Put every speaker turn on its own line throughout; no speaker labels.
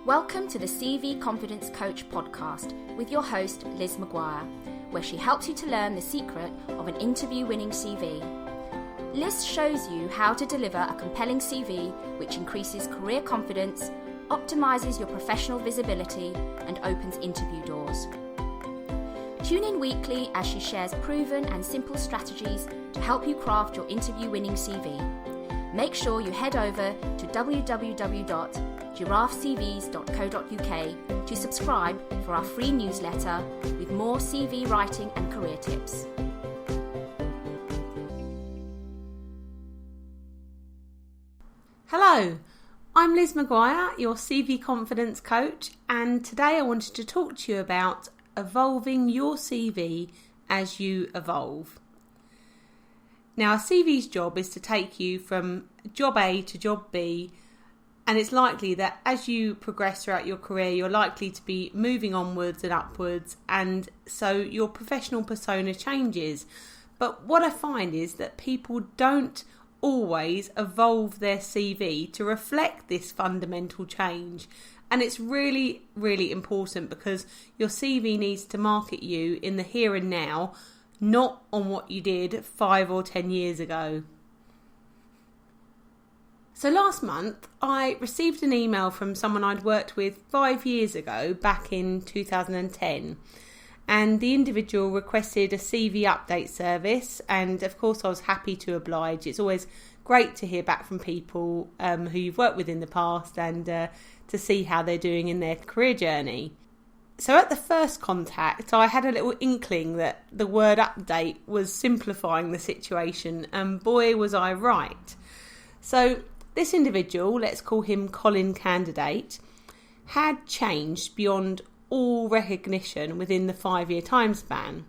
Welcome to the CV Confidence Coach podcast with your host Liz Maguire, where she helps you to learn the secret of an interview-winning CV. Liz shows you how to deliver a compelling CV which increases career confidence, optimises your professional visibility and opens interview doors. Tune in weekly as she shares proven and simple strategies to help you craft your interview-winning CV. Make sure you head over to www.giraffecvs.co.uk to subscribe for our free newsletter with more CV writing and career tips.
Hello, I'm Liz Maguire, your CV Confidence Coach, and today I wanted to talk to you about evolving your CV as you evolve. Now, a CV's job is to take you from job A to job B, and it's likely that as you progress throughout your career, you're likely to be moving onwards and upwards, and so your professional persona changes. But what I find is that people don't always evolve their CV to reflect this fundamental change. And it's really, really important because your CV needs to market you in the here and now, not on what you did 5 or 10 years ago. So last month, I received an email from someone I'd worked with 5 years ago, back in 2010. And the individual requested a CV update service. And of course, I was happy to oblige. It's always great to hear back from people who you've worked with in the past and to see how they're doing in their career journey. So at the first contact, I had a little inkling that the word update was simplifying the situation, and boy was I right. So this individual, let's call him Colin Candidate, had changed beyond all recognition within the 5-year time span.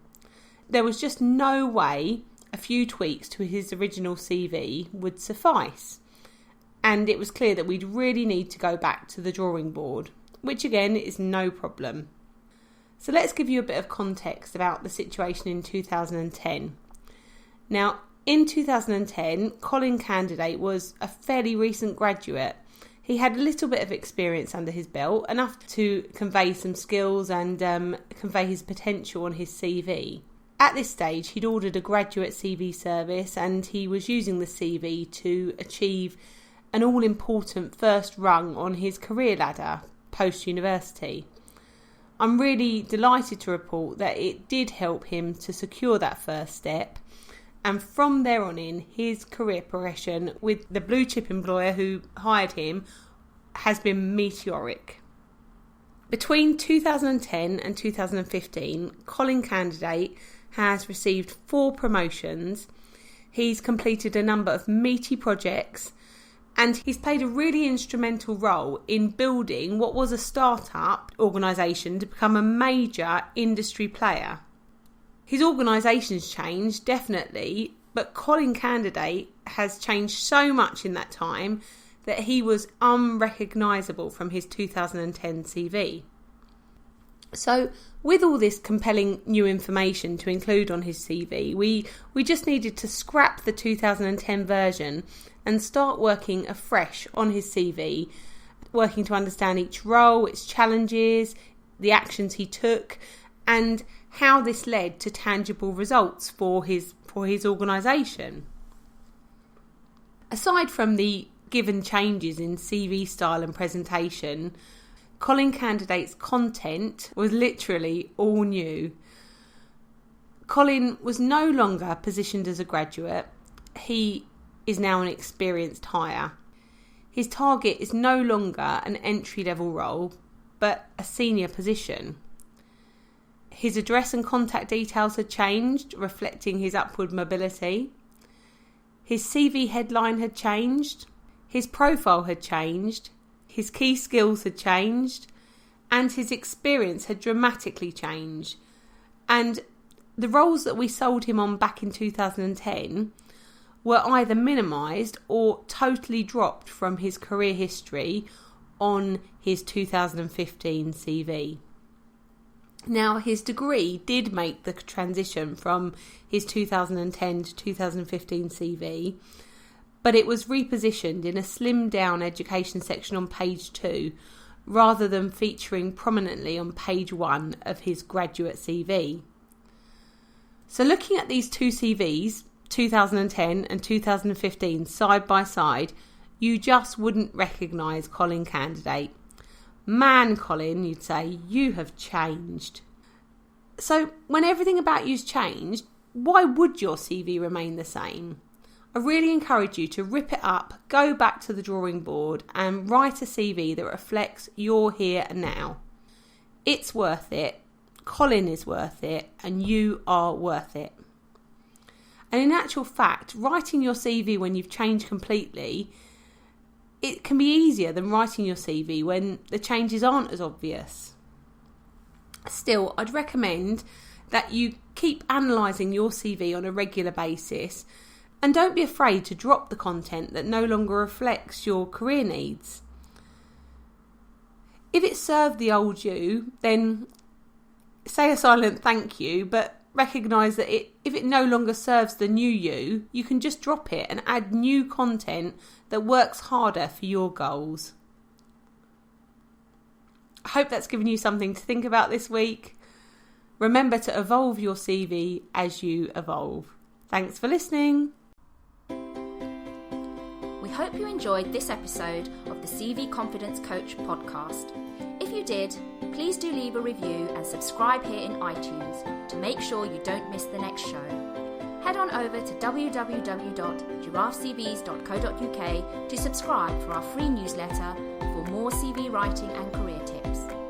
There was just no way a few tweaks to his original CV would suffice. And it was clear that we'd really need to go back to the drawing board, which again is no problem. So let's give you a bit of context about the situation in 2010. Now, in 2010, Colin Candidate was a fairly recent graduate. He had a little bit of experience under his belt, enough to convey some skills and convey his potential on his CV. At this stage, he'd ordered a graduate CV service and he was using the CV to achieve an all-important first rung on his career ladder post-university. I'm really delighted to report that it did help him to secure that first step, and from there on in, his career progression with the blue chip employer who hired him has been meteoric. Between 2010 and 2015, Colin Candidate has received 4 promotions, he's completed a number of meaty projects, and he's played a really instrumental role in building what was a start-up organisation to become a major industry player. His organisation's changed, definitely, but Colin Candidate has changed so much in that time that he was unrecognisable from his 2010 CV. So, with all this compelling new information to include on his CV, we just needed to scrap the 2010 version and start working afresh on his CV, working to understand each role, its challenges, the actions he took, and how this led to tangible results for his organisation. Aside from the given changes in CV style and presentation, Colin Candidate's content was literally all new. Colin was no longer positioned as a graduate. He is now an experienced hire. His target is no longer an entry-level role, but a senior position. His address and contact details had changed, reflecting his upward mobility. His CV headline had changed. His profile had changed. His key skills had changed. And his experience had dramatically changed. And the roles that we sold him on back in 2010 were either minimised or totally dropped from his career history on his 2015 CV. Now, his degree did make the transition from his 2010 to 2015 CV, but it was repositioned in a slimmed down education section on page 2, rather than featuring prominently on page 1 of his graduate CV. So looking at these two CVs, 2010 and 2015, side by side, you just wouldn't recognise Colin Candidate. Man, Colin, you'd say, you have changed. So when everything about you's changed, why would your CV remain the same? I really encourage you to rip it up, go back to the drawing board and write a CV that reflects your here and now. It's worth it, Colin is worth it, and you are worth it. And in actual fact, writing your CV when you've changed completely, it can be easier than writing your CV when the changes aren't as obvious. Still, I'd recommend that you keep analysing your CV on a regular basis and don't be afraid to drop the content that no longer reflects your career needs. If it served the old you, then say a silent thank you, but recognise that if it no longer serves the new you, you can just drop it and add new content that works harder for your goals. I hope that's given you something to think about this week. Remember to evolve your CV as you evolve. Thanks for listening.
We hope you enjoyed this episode of the CV Confidence Coach podcast. If you did, please do leave a review and subscribe here in iTunes to make sure you don't miss the next show. Head on over to www.giraffecvs.co.uk to subscribe for our free newsletter for more CV writing and career tips.